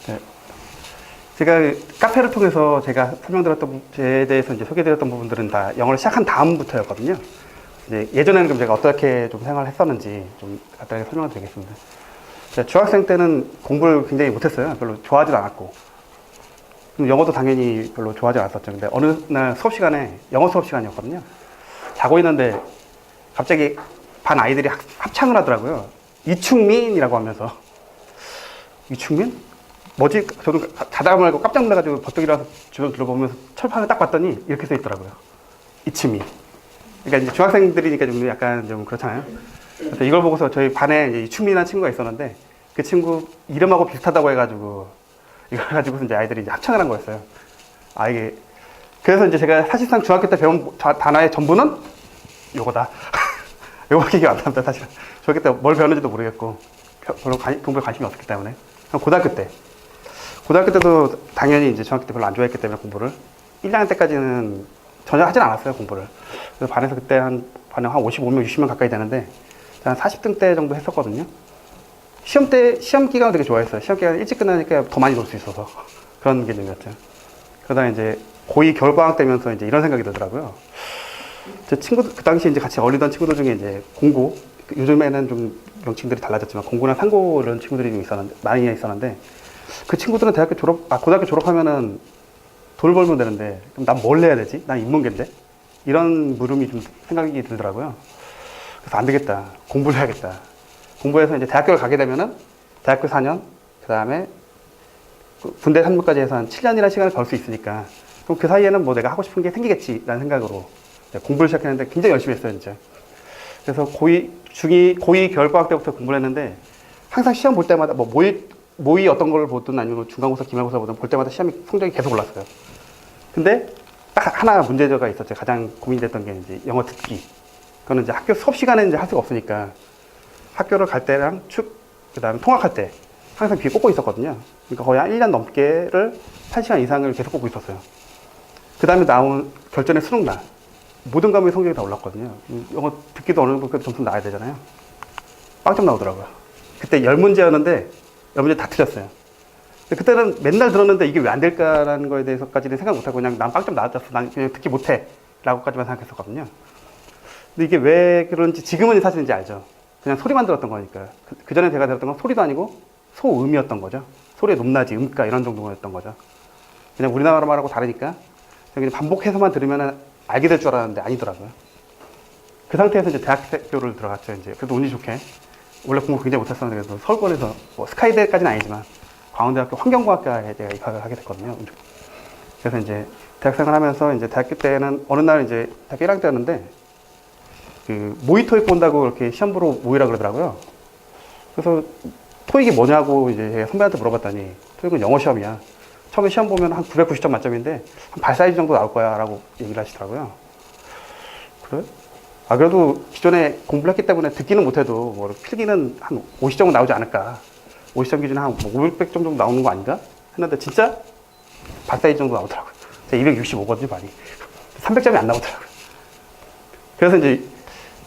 네. 제가 카페를 통해서 제가 설명드렸던 제에 대해서 이제 소개드렸던 부분들은 다 영어를 시작한 다음부터였거든요. 이제 예전에는 좀 제가 어떻게 좀 생활을 했었는지 좀 간단하게 설명을 드리겠습니다. 제가 중학생 때는 공부를 굉장히 못했어요. 별로 좋아하지도 않았고. 영어도 당연히 별로 좋아하지 않았었죠. 근데 어느 날 수업 시간에, 영어 수업 시간이었거든요. 자고 있는데 갑자기 반 아이들이 합창을 하더라고요. 이충민이라고 하면서. 이충민? 뭐지? 저도 자다 말고 깜짝 놀라가지고 버떡 일어나서 주변 둘러보면서 철판을 딱 봤더니 이렇게 써 있더라고요. 이충민. 그러니까 이제 중학생들이니까 좀 약간 좀 그렇잖아요. 그래서 이걸 보고서 저희 반에 이제 이충민이라는 친구가 있었는데 그 친구 이름하고 비슷하다고 해가지고 이걸 가지고서 이제 아이들이 이제 합창을 한 거였어요. 아, 이게. 그래서 이제 제가 사실상 중학교 때 배운 단어의 전부는 요거다. 요거밖에 기억 안 납니다, 사실은. 중학교 때 뭘 배웠는지도 모르겠고, 별로 공부에 관심이 없었기 때문에. 고등학교 때. 고등학교 때도 당연히 이제 중학교 때 별로 안 좋아했기 때문에 공부를. 1학년 때까지는 전혀 하진 않았어요, 공부를. 그래서 반에서 그때 반에 한 55명, 60명 가까이 되는데, 한 40등 대 정도 했었거든요. 시험 기간을 되게 좋아했어요. 시험 기간 일찍 끝나니까 더 많이 놀 수 있어서. 그런 개념이었죠. 그러다 이제 고2 겨울방학 되면서 이제 이런 생각이 들더라고요. 제 친구들, 그 당시 이제 같이 어울리던 친구들 중에 이제 공고, 요즘에는 좀 명칭들이 달라졌지만 공고나 상고 이런 친구들이 좀 있었는데, 많이 있었는데, 그 친구들은 고등학교 졸업하면은 돈을 벌면 되는데, 그럼 난 뭘 해야 되지? 난 인문계인데? 이런 물음이 좀 생각이 들더라고요. 그래서 안 되겠다. 공부를 해야겠다. 공부해서 이제 대학교를 가게 되면은 대학교 4년, 그 다음에 군대 3년까지 해서 한 7년이라는 시간을 벌 수 있으니까 그럼 그 사이에는 뭐 내가 하고 싶은 게 생기겠지라는 생각으로 공부를 시작했는데 굉장히 열심히 했어요, 진짜. 그래서 고2 겨울방학 때부터 공부를 했는데 항상 시험 볼 때마다 뭐 모의 어떤 걸 보든 아니면 중간고사, 기말고사 보든 볼 때마다 시험이 성적이 계속 올랐어요. 근데 딱 하나 문제가 있었죠. 가장 고민됐던 게 이제 영어 듣기. 그거는 이제 학교 수업 시간에 이제 할 수가 없으니까 학교를 갈 때랑 그 다음에 통학할 때 항상 귀에 꽂고 있었거든요. 그러니까 거의 한 1년 넘게를 1시간 이상을 계속 꽂고 있었어요. 그 다음에 나온 결전의 수능날. 모든 과목의 성적이 다 올랐거든요. 영어 듣기도 어느 정도 점수 나와야 되잖아요. 빵점 나오더라고요. 그때 10문제였는데 10문제 다 틀렸어요. 그때는 맨날 들었는데 이게 왜 안 될까라는 거에 대해서까지는 생각 못하고 그냥 난 빵점 나왔었어. 난 그냥 듣기 못해. 라고까지만 생각했었거든요. 근데 이게 왜 그런지 지금은 사실 이제 알죠. 그냥 소리만 들었던 거니까. 그 전에 제가 들었던 건 소리도 아니고 소음이었던 거죠. 소리의 높낮이, 음가 이런 정도였던 거죠. 그냥 우리나라 말하고 다르니까 그냥 반복해서만 들으면 알게 될 줄 알았는데 아니더라고요. 그 상태에서 이제 대학교를 들어갔죠. 이제 그래도 운이 좋게 원래 공부 굉장히 못했었는데 그래도 서울권에서 뭐 스카이대까지는 아니지만 광운대학교 환경과학과에 제가 입학을 하게 됐거든요. 그래서 이제 대학생활 하면서 이제 대학교 때는 어느 날 이제 대학교 1학년 때였는데 그 모의 토익 본다고 이렇게 시험 보러 모이라 그러더라고요. 그래서 토익이 뭐냐고 이제 제가 선배한테 물어봤더니 토익은 영어 시험이야. 처음에 시험 보면 한 990점 만점인데 한 발 사이즈 정도 나올 거야 라고 얘기를 하시더라고요. 그래? 아, 그래도 기존에 공부를 했기 때문에 듣기는 못해도 뭐 필기는 한 50점은 나오지 않을까. 50점 기준에 한 500점 정도 나오는 거 아닌가? 했는데 진짜 발 사이즈 정도 나오더라고요. 제가 265거든요, 발이. 300점이 안 나오더라고요. 그래서 이제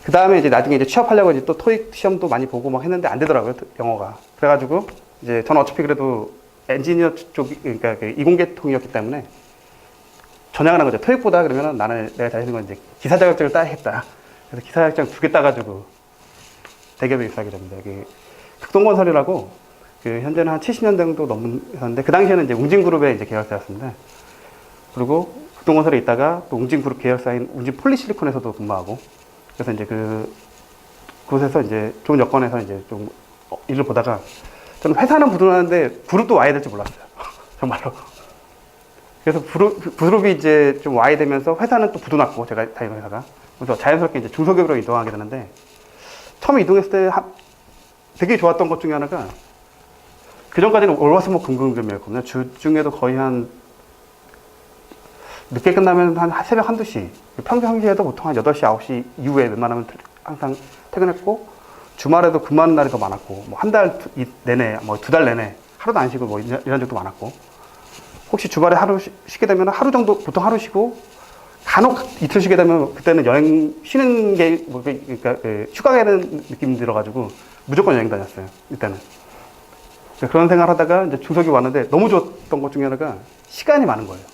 그 다음에 이제 나중에 이제 취업하려고 이제 또 토익 시험도 많이 보고 막 했는데 안 되더라고요, 영어가. 그래가지고 이제 저는 어차피 그래도 엔지니어 쪽이, 그러니까 그 이공계통이었기 때문에 전향을 한 거죠. 토익보다 그러면은 나는 내가 자신 있는 건 이제 기사 자격증을 따야겠다. 그래서 기사 자격증 2개 따가지고 대기업에 입사하게 됩니다. 극동건설이라고 그 현재는 한 70년 정도 넘었는데 그 당시에는 이제 웅진그룹의 이제 계열사였습니다. 그리고 극동건설에 있다가 또 웅진그룹 계열사인 웅진폴리실리콘에서도 근무하고 그래서 이제 그곳에서 이제 좋은 여건에서 이제 좀 일을 보다가 저는 회사는 부도났는데 그룹도 와야 될지 몰랐어요. 정말로. 그래서 그룹이 이제 좀 와야 되면서 회사는 또 부도났고 제가 다니는 회사가. 그래서 자연스럽게 이제 중소기업으로 이동하게 되는데 처음에 이동했을 때 되게 좋았던 것 중에 하나가 그 전까지는 월화수목금금금이었거든요. 주 중에도 거의 한 늦게 끝나면 한 새벽 1~2시. 평상시에도 보통 한 8시, 9시 이후에 웬만하면 항상 퇴근했고, 주말에도 근무하는 날이 더 많았고, 뭐 한 달 내내, 뭐 2달 내내 하루도 안 쉬고 뭐 이런 적도 많았고, 혹시 주말에 하루 쉬게 되면 하루 정도, 보통 하루 쉬고, 간혹 이틀 쉬게 되면 그때는 여행, 쉬는 게, 뭐, 그러니까 휴가 가는 느낌이 들어가지고 무조건 여행 다녔어요. 이때는. 그런 생각을 하다가 이제 중석이 왔는데 너무 좋았던 것 중에 하나가 시간이 많은 거예요.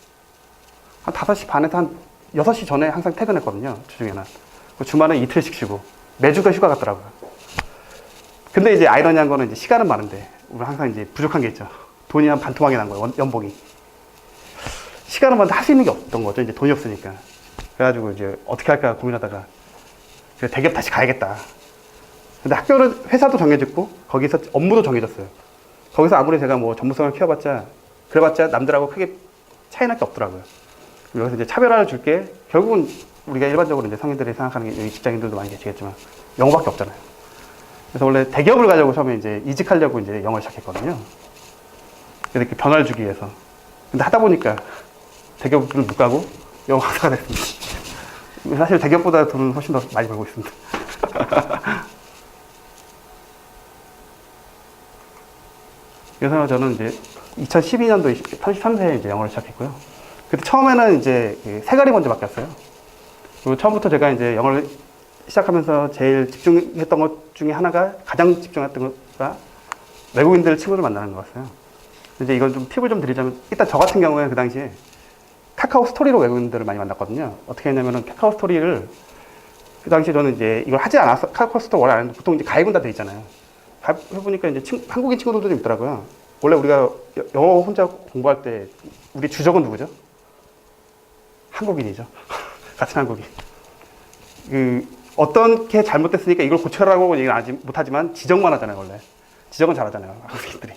한 5시 반에서 한 6시 전에 항상 퇴근했거든요. 주중에는. 주말은 이틀씩 쉬고 매주가 휴가 같더라고요. 근데 이제 아이러니한 거는 이제 시간은 많은데 우리 항상 이제 부족한 게 있죠. 돈이 한 반토막이 난 거예요. 연봉이. 시간은 많은데 할 수 있는 게 없던 거죠. 이제 돈이 없으니까. 그래가지고 이제 어떻게 할까 고민하다가 대기업 다시 가야겠다. 근데 학교는 회사도 정해졌고 거기서 업무도 정해졌어요. 거기서 아무리 제가 뭐 전문성을 키워봤자 그래봤자 남들하고 크게 차이 날 게 없더라고요. 여기서 이제 차별화를 줄게 결국은 우리가 일반적으로 이제 성인들이 생각하는 게 직장인들도 많이 계시겠지만 영어밖에 없잖아요. 그래서 원래 대기업을 가려고 처음에 이제 이직하려고 이제 영어를 시작했거든요. 그래서 이렇게 변화를 주기 위해서. 근데 하다 보니까 대기업을 못 가고 영어 강사가 됐습니다. 사실 대기업보다 돈은 훨씬 더 많이 벌고 있습니다. 그래서 저는 이제 2012년도 33세에 이제 영어를 시작했고요. 그때 처음에는 이제 세 가지 먼저 바뀌었어요. 그리고 처음부터 제가 이제 영어를 시작하면서 제일 집중했던 것 중에 하나가 가장 집중했던 것가 외국인들 친구를 만나는 거였어요. 이제 이건 좀 팁을 좀 드리자면 일단 저 같은 경우에는 그 당시에 카카오 스토리로 외국인들을 많이 만났거든요. 어떻게 했냐면은 카카오 스토리를 그 당시에 저는 이제 이걸 하지 않았어. 카카오 스토리 원래 안 했는데 보통 이제 가입은 다 돼 있잖아요. 해보니까 이제 한국인 친구들도 좀 있더라고요. 원래 우리가 영어 혼자 공부할 때 우리 주적은 누구죠? 한국인이죠. 같은 한국인. 어떻게 잘못됐으니까 이걸 고쳐라고 얘기는 하지 못하지만 지적만 하잖아요, 원래. 지적은 잘하잖아요, 한국인들이.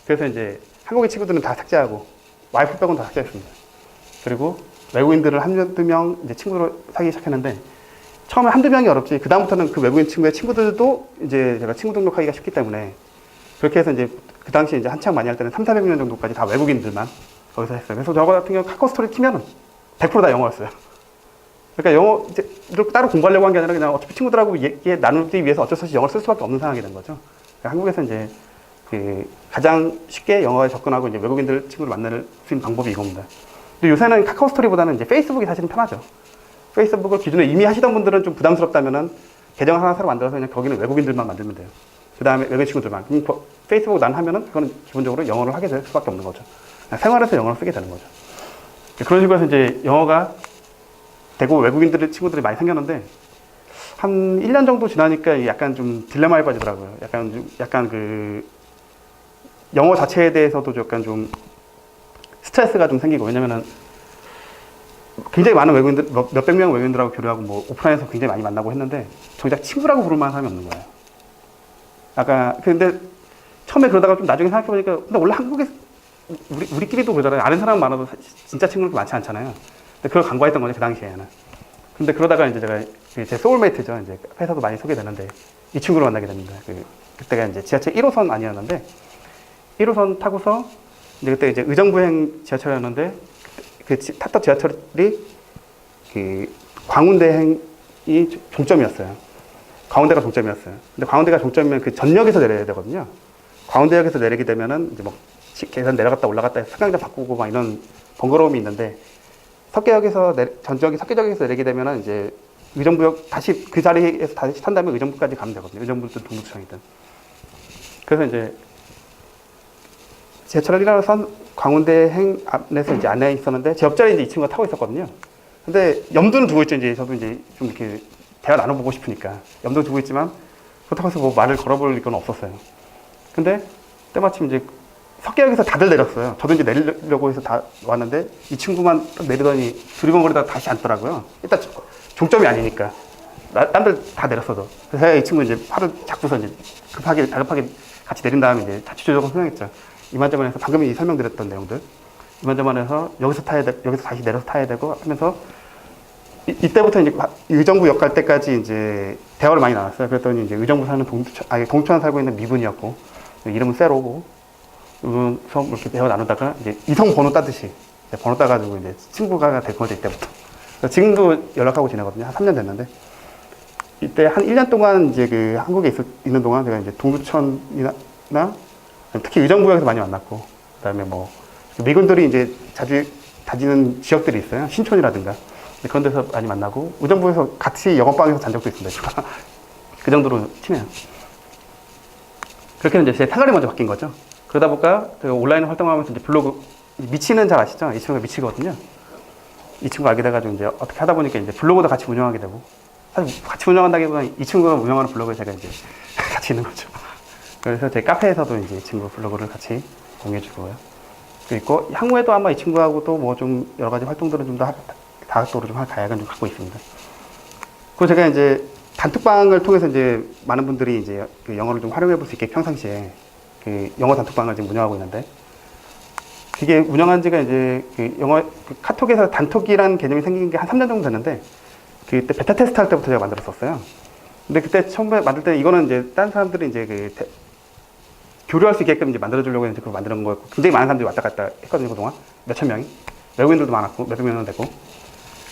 그래서 이제 한국인 친구들은 다 삭제하고 와이프 빼고는 다 삭제했습니다. 그리고 외국인들을 한두 명 이제 친구로 사귀기 시작했는데 처음에 한두 명이 어렵지 그다음부터는 그 외국인 친구의 친구들도 이제 제가 친구 등록하기가 쉽기 때문에 그렇게 해서 이제 그 당시에 이제 한창 많이 할 때는 300~400명 정도까지 다 외국인들만 거기서 했어요. 그래서 저 같은 경우 카카오 스토리 키면은 100% 다 영어였어요. 그러니까 영어 이제 따로 공부하려고 한 게 아니라 그냥 어차피 친구들하고 얘기 나누기 위해서 어쩔 수 없이 영어를 쓸 수밖에 없는 상황이 된 거죠. 그러니까 한국에서 이제 가장 쉽게 영어에 접근하고 이제 외국인들 친구를 만날 수 있는 방법이 이겁니다. 근데 요새는 카카오 스토리보다는 이제 페이스북이 사실은 편하죠. 페이스북을 기존에 이미 하시던 분들은 좀 부담스럽다면은 계정 하나 새로 만들어서 그냥 거기는 외국인들만 만들면 돼요. 그 다음에 외국인 친구들만. 페이스북 난 하면은 그거는 기본적으로 영어를 하게 될 수밖에 없는 거죠. 생활에서 영어를 쓰게 되는 거죠. 그런 식으로 해서 이제 영어가 되고 외국인들 친구들이 많이 생겼는데 한 1년 정도 지나니까 약간 좀 딜레마에 빠지더라고요. 약간 그 영어 자체에 대해서도 약간 좀 스트레스가 좀 생기고 왜냐면은 굉장히 많은 외국인들, 몇백 명 외국인들하고 교류하고 뭐 오프라인에서 굉장히 많이 만나고 했는데 정작 친구라고 부를 만한 사람이 없는 거예요. 근데 처음에 그러다가 좀 나중에 생각해보니까 근데 원래 한국에 우리끼리도 그러잖아요. 아는 사람 많아도 진짜 친구는 많지 않잖아요. 근데 그걸 간과했던 거죠, 그 당시에는. 근데 그러다가 이제 제가 제 소울메이트죠. 이제 회사도 많이 소개되는데 이 친구를 만나게 됩니다. 그때가 이제 지하철 1호선 아니었는데 1호선 타고서 이제 그때 이제 의정부행 지하철이었는데 탔던 지하철이 광운대행이 종점이었어요. 광운대가 종점이었어요. 근데 광운대가 종점이면 그 전역에서 내려야 되거든요. 광운대역에서 내리게 되면은 이제 뭐 계산 내려갔다 올라갔다 해서 승강장 바꾸고 막 이런 번거로움이 있는데 전역이 석계역에서 내리게 되면은 이제 의정부역 다시 그 자리에서 다시 탄 다음에 의정부까지 가면 되거든요. 의정부든 동두천이든. 그래서 이제 지하철을 일어나서 광운대행 안에서 이제 안에 있었는데 제 옆자리에 이제 이 친구가 타고 있었거든요. 근데 염두는 두고 있죠. 이제 저도 이제 좀 이렇게 대화 나눠보고 싶으니까 염두 두고 있지만 그렇다고 해서 뭐 말을 걸어볼 건 없었어요. 근데 때마침 이제 석계역에서 다들 내렸어요. 저도 이제 내리려고 해서 다 왔는데 이 친구만 딱 내리더니 두리번거리다가 다시 앉더라고요. 일단 종점이 아니니까. 딴들 다 내렸어도. 그래서 이 친구 이제 팔을 잡고서 이제 다급하게 같이 내린 다음에 이제 자취조정을 설명했죠. 이만저만해서 방금 설명드렸던 내용들. 이만저만해서 여기서 다시 내려서 타야 되고 하면서 이때부터 이제 의정부역 갈 때까지 이제 대화를 많이 나눴어요. 그랬더니 이제 의정부 사는 동천 살고 있는 미분이었고 이름은 세로고 그래서 이렇게 대화 나누다가 이제 이성 번호 따듯이 번호 따가지고 이제 친구가 된 거죠. 이때부터. 지금도 연락하고 지내거든요. 한 3년 됐는데 이때 한 1년 동안 이제 그 한국에 있는 동안 제가 이제 동두천이나 특히 의정부역에서 많이 만났고 그다음에 뭐 미군들이 이제 자주 다니는 지역들이 있어요. 신촌이라든가. 그런 데서 많이 만나고 의정부에서 같이 영어방에서 잔 적도 있습니다. 그 정도로 친해요. 그렇게 이제 제 생활이 먼저 바뀐 거죠. 그러다 보니까 제가 온라인 활동하면서 이제 블로그, 미치는 잘 아시죠? 이 친구가 미치거든요. 이 친구 알게 돼가지고 이제 어떻게 하다 보니까 이제 블로그도 같이 운영하게 되고, 사실 같이 운영한다기보다는 이 친구가 운영하는 블로그에 제가 이제 같이 있는 거죠. 그래서 제 카페에서도 이제 이 친구 블로그를 같이 공유해주고요. 그리고 향후에도 아마 이 친구하고도 뭐 좀 여러 가지 활동들은 좀 더 다각도로 좀 할 가약은 좀 갖고 있습니다. 그리고 제가 이제 단톡방을 통해서 이제 많은 분들이 이제 그 영어를 좀 활용해 볼 수 있게 평상시에 그 영어 단톡방을 지금 운영하고 있는데, 그게 운영한 지가 이제 그 영어, 그 카톡에서 단톡이라는 개념이 생긴 게 한 3년 정도 됐는데, 그때 베타 테스트 할 때부터 제가 만들었었어요. 근데 그때 처음에 만들 때 이거는 이제 다른 사람들이 이제 교류할 수 있게끔 이제 만들어주려고 이제 그걸 만드는 거였고, 굉장히 많은 사람들이 왔다 갔다 했거든요, 그동안. 몇천 명이. 외국인들도 많았고, 몇백 명은 되고.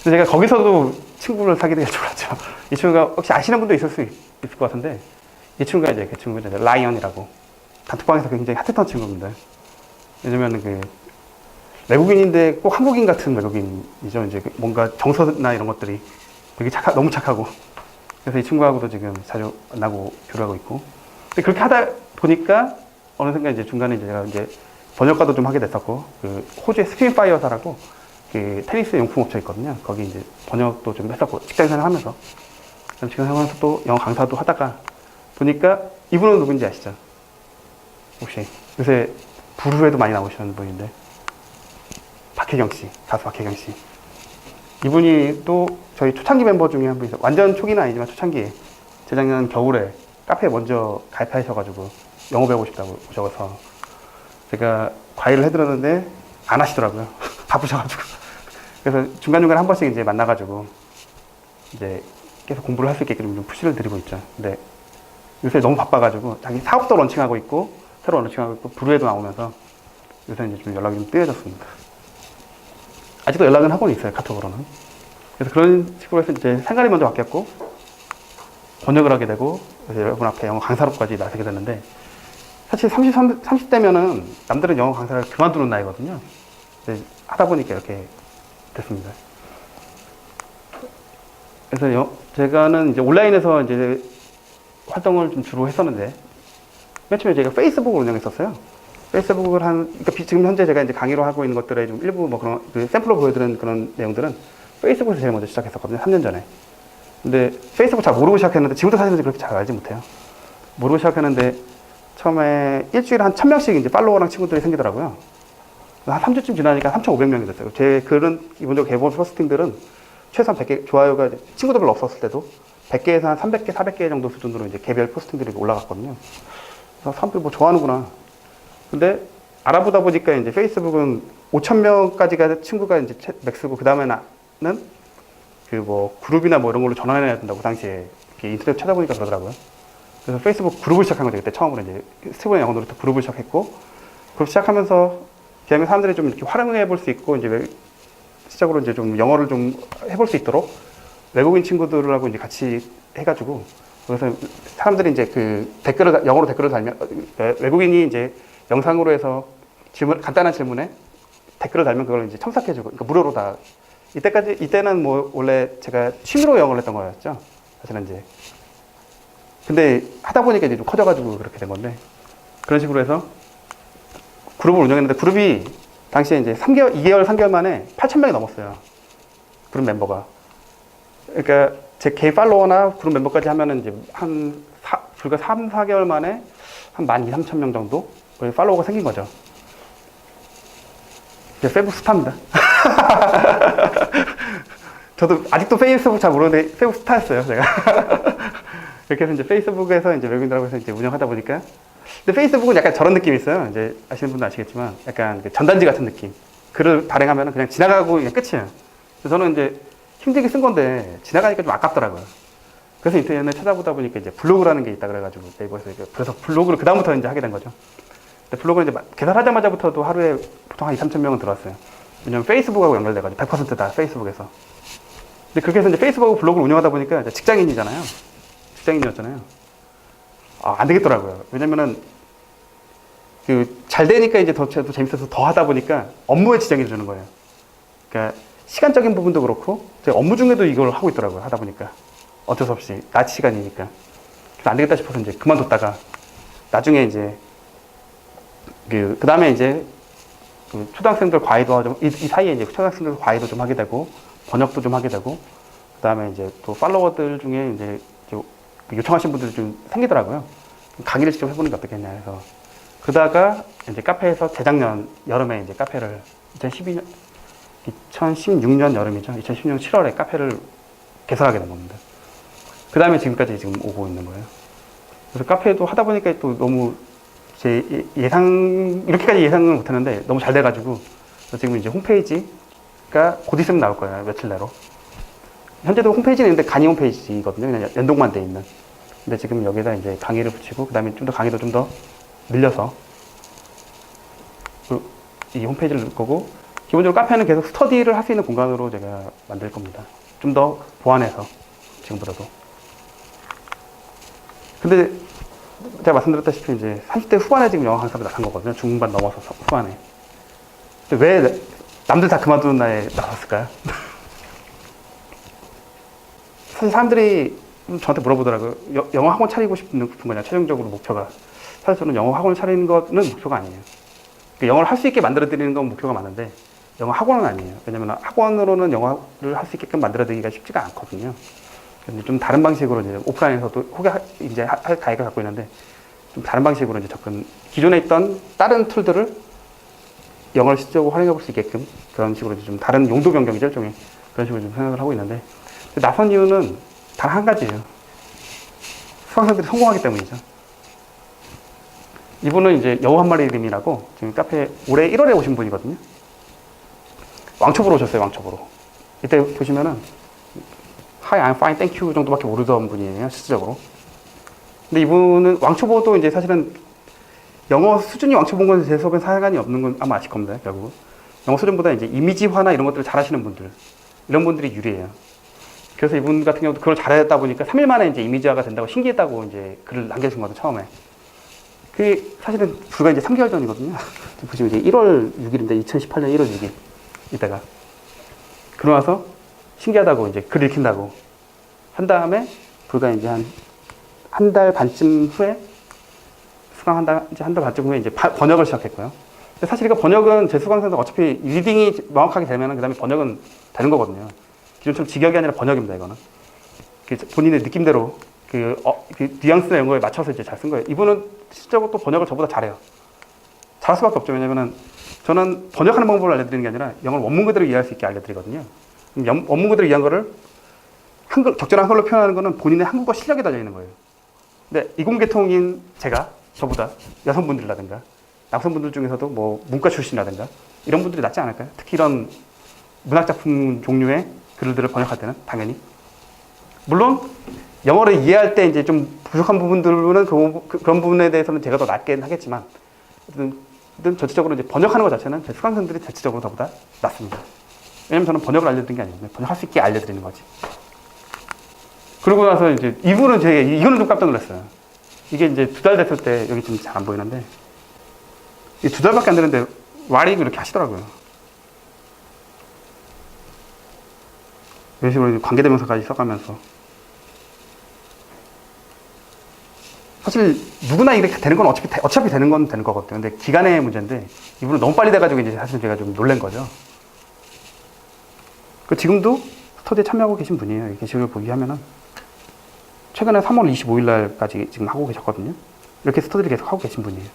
그래서 제가 거기서도 친구를 사귀게 될 줄 알았죠. 이 친구가 혹시 아시는 분도 있을 수 있을 것 같은데, 이 친구가 이제 그 친구가 이제 라이언이라고. 단톡방에서 굉장히 핫했던 친구입니다. 왜냐면 그 외국인인데 꼭 한국인 같은 외국인이죠. 이제 뭔가 정서나 이런 것들이 되게 너무 착하고. 그래서 이 친구하고도 지금 자주 만나고 교류하고 있고. 근데 그렇게 하다 보니까 어느 순간 이제 중간에 이제 제가 이제 번역가도 좀 하게 됐었고, 그 호주의 스피인파이어사라고 그 테니스 용품 업체 있거든요. 거기 이제 번역도 좀 했었고, 직장생활 하면서. 직장생활 하면서 또 영어 강사도 하다가 보니까 이분은 누군지 아시죠? 혹시 요새 부르에도 많이 나오시는 분인데, 박혜경 씨, 가수 박혜경 씨. 이분이 또 저희 초창기 멤버 중에 한 분이서, 완전 초기는 아니지만 초창기에 재작년 겨울에 카페에 먼저 가입하셔가지고 영어 배우고 싶다고 오셔서 제가 과외를 해드렸는데 안 하시더라고요. 바쁘셔가지고. 그래서 중간중간에 한 번씩 이제 만나가지고 이제 계속 공부를 할 수 있게끔 좀 푸시를 드리고 있죠. 근데 요새 너무 바빠가지고 자기 사업도 런칭하고 있고, 새로 런칭하고 있고, 부르에도 나오면서 요새 이제 좀 연락이 좀 뜸해졌습니다. 아직도 연락은 하고는 있어요, 카톡으로는. 그래서 그런 식으로 해서 이제 생활이 먼저 바뀌었고, 번역을 하게 되고, 그래서 여러분 앞에 영어 강사로까지 나서게 됐는데, 사실 30대면은 남들은 영어 강사를 그만두는 나이거든요. 하다 보니까 이렇게 됐습니다. 그래서 제가는 이제 온라인에서 이제 활동을 좀 주로 했었는데, 맨 처음에 제가 페이스북을 운영했었어요. 페이스북을 그러니까 지금 현재 제가 이제 강의로 하고 있는 것들의 좀 일부 뭐 그런 그 샘플로 보여드리는 그런 내용들은 페이스북에서 제일 먼저 시작했었거든요. 3년 전에. 근데 페이스북 잘 모르고 시작했는데, 지금도 사실은 그렇게 잘 알지 못해요. 모르고 시작했는데, 처음에 일주일에 한 1000명씩 이제 팔로워랑 친구들이 생기더라고요. 한 3주쯤 지나니까 3,500명이 됐어요. 제 글은 기본적으로 개본 포스팅들은 최소한 100개, 좋아요가 친구들 별로 없었을 때도 100개에서 한 300개, 400개 정도 수준으로 이제 개별 포스팅들이 올라갔거든요. 그래서 사람들이 뭐 좋아하는구나. 근데 알아보다 보니까 이제 페이스북은 5,000명까지가 친구가 이제 맥스고, 그 다음에는 그 뭐 그룹이나 뭐 이런 걸로 전환해야 된다고 당시에 이렇게 인터넷 찾아보니까 그러더라고요. 그래서 페이스북 그룹을 시작한 거죠. 그때 처음으로 이제 스티븐의 영어 놀이터 그룹을 시작했고, 그룹 시작하면서 그다음에 사람들이 좀 이렇게 활용해 볼 수 있고, 이제 시작으로 이제 좀 영어를 좀 해볼 수 있도록 외국인 친구들하고 이제 같이 해가지고, 그래서 사람들이 이제 그 영어로 댓글을 달면, 외국인이 이제 영상으로 해서 간단한 질문에 댓글을 달면 그걸 이제 첨삭해주고, 그러니까 무료로 다. 이때는 뭐 원래 제가 취미로 영어를 했던 거였죠. 사실은 이제. 근데 하다 보니까 이제 좀 커져가지고 그렇게 된 건데, 그런 식으로 해서 그룹을 운영했는데, 그룹이 당시에 이제 2개월, 3개월 만에 8,000명이 넘었어요. 그룹 멤버가. 그러니까 제 개인 팔로워나 그룹 멤버까지 하면은 이제 불과 3, 4개월 만에 한 12,000, 3,000명 정도 팔로워가 생긴 거죠. 이제 페이스북 스타입니다. 저도 아직도 페이스북 잘 모르는데 페이스북 스타였어요, 제가. 이렇게 해서 이제 페이스북에서 이제 외국인들하고 해서 이제 운영하다 보니까. 근데 페이스북은 약간 저런 느낌이 있어요. 이제 아시는 분도 아시겠지만, 약간 그 전단지 같은 느낌. 글을 발행하면 그냥 지나가고 그냥 끝이에요. 그래서 저는 이제 힘들게 쓴 건데 지나가니까 좀 아깝더라고요. 그래서 인터넷에 찾아보다 보니까 이제 블로그라는 게 있다 그래가지고 네이버에서 그래서 블로그를 그다음부터 이제 하게 된 거죠. 근데 블로그는 이제 개설하자마자부터도 하루에 보통 한 2, 3천 명은 들어왔어요. 왜냐면 페이스북하고 연결돼가지고 100%다 페이스북에서. 근데 그렇게 해서 이제 페이스북하고 블로그를 운영하다 보니까 이제 직장인이잖아요. 직장인이었잖아요. 안 되겠더라고요. 왜냐면은 잘 되니까 이제 더 재밌어서 더 하다 보니까 업무에 지장이 주는 거예요. 그러니까 시간적인 부분도 그렇고 제가 업무 중에도 이걸 하고 있더라고요. 하다 보니까 어쩔 수 없이 낮 시간이니까. 그래서 안 되겠다 싶어서 이제 그만뒀다가 나중에 이제 그 다음에 이제 그 초등학생들 과외도 좀, 이 사이에 이제 초등학생들 과외도 좀 하게 되고, 번역도 좀 하게 되고, 그 다음에 이제 또 팔로워들 중에 이제 요청하신 분들이 좀 생기더라고요. 강의를 직접 해보는 게 어떻겠냐 해서. 그러다가 이제 카페에서 재작년 여름에 이제 카페를 2016년 여름이죠. 2016년 7월에 카페를 개설하게 된 겁니다. 그 다음에 지금까지 지금 오고 있는 거예요. 그래서 카페도 하다 보니까 또 너무 제 이렇게까지 예상을 못 했는데 너무 잘 돼가지고 지금 이제 홈페이지가 곧 있으면 나올 거예요. 며칠 내로. 현재도 홈페이지는 있는데 간이 홈페이지거든요. 그냥 연동만 돼 있는. 근데 지금 여기다 이제 강의를 붙이고, 그 다음에 좀 더 강의도 좀 더 늘려서 이 홈페이지를 넣을 거고, 기본적으로 카페는 계속 스터디를 할 수 있는 공간으로 제가 만들 겁니다. 좀 더 보완해서, 지금보다도. 근데 제가 말씀드렸다시피 이제 30대 후반에 지금 영어 강사로 나간 거거든요. 중반 넘어서 후반에. 근데 왜 남들 다 그만두는 나이에 나섰을까요? 사실 사람들이 저한테 물어보더라고요. 영어 학원 차리고 싶은 거냐, 최종적으로 목표가. 사실 저는 영어 학원을 차리는 거는 목표가 아니에요. 영어를 할 수 있게 만들어 드리는 건 목표가 많은데, 영어 학원은 아니에요. 왜냐면 학원으로는 영어를 할 수 있게끔 만들어 드리기가 쉽지가 않거든요. 좀 다른 방식으로 이제 오프라인에서도 이제 할 가액을 갖고 있는데, 좀 다른 방식으로 이제 기존에 있던 다른 툴들을 영어를 실제로 활용해 볼 수 있게끔 그런 식으로 좀 다른 용도 변경이죠, 일종의. 그런 식으로 좀 생각을 하고 있는데, 나선 이유는 단 한 가지예요. 수강생들이 성공하기 때문이죠. 이분은 이제 여우 한 마리 이름이라고 지금 카페 올해 1월에 오신 분이거든요. 왕초보로 오셨어요, 왕초보로. 이때 보시면은 Hi, I'm fine, thank you 정도밖에 모르던 분이에요, 실질적으로. 근데 이분은 왕초보도 이제 사실은 영어 수준이 왕초보인 건 제 속엔 상관이 없는 건 아마 아실 겁니다, 결국. 영어 수준보다 이제 이미지화나 이런 것들을 잘 하시는 분들, 이런 분들이 유리해요. 그래서 이분 같은 경우도 그걸 잘했다 보니까 3일 만에 이제 이미지화가 된다고 신기했다고 이제 글을 남겨주신 거죠, 처음에. 그게 사실은 불과 이제 3개월 전이거든요. 보시면 이제 1월 6일인데, 2018년 1월 6일. 이때가. 그러고 나서 신기하다고 이제 글 읽힌다고 한 다음에 불과 이제 한 달 반쯤 후에 수강 한 달 반쯤 후에 이제 번역을 시작했고요. 근데 사실 이거 번역은 제 수강생들 어차피 리딩이 명확하게 되면 그 다음에 번역은 되는 거거든요. 기존처럼 직역이 아니라 번역입니다, 이거는. 본인의 느낌대로 그 뉘앙스나 이런 거에 맞춰서 이제 잘 쓴 거예요. 이분은 실제로 또 번역을 저보다 잘해요. 잘할 수밖에 없죠. 왜냐면은 저는 번역하는 방법을 알려드리는 게 아니라 영어를 원문 그대로 이해할 수 있게 알려드리거든요. 원문 그대로 이해한 거를 적절한 한글로 표현하는 거는 본인의 한국어 실력에 달려 있는 거예요. 근데 이공계통인 저보다 여성분들이라든가 남성분들 중에서도 뭐 문과 출신이라든가 이런 분들이 낫지 않을까요? 특히 이런 문학작품 종류의 글들을 번역할 때는 당연히. 물론 영어를 이해할 때 이제 좀 부족한 부분들은 그런 부분에 대해서는 제가 더 낫게 하겠지만, 어쨌든 전체적으로 이제 번역하는 것 자체는 제 수강생들이 대체적으로 저보다 낫습니다. 왜냐면 저는 번역을 알려드리는 게 아니고 번역할 수 있게 알려드리는 거지. 그러고 나서 이제 이분은 이거는 좀 깜짝 놀랐어요. 이게 이제 2달 됐을 때, 여기 지금 잘 안 보이는데, 이 2달밖에 안 되는데 와리고 이렇게 하시더라고요. 이런 식으로 관계대명사까지 써가면서. 사실 누구나 이렇게 되는 건 어차피 되는 건 되는 거거든요. 근데 기간의 문제인데 이분은 너무 빨리 돼가지고 이제 사실 제가 좀 놀란 거죠. 지금도 스터디에 참여하고 계신 분이에요. 이 게시글 보기 하면은 최근에 3월 25일 날까지 지금 하고 계셨거든요. 이렇게 스터디를 계속 하고 계신 분이에요.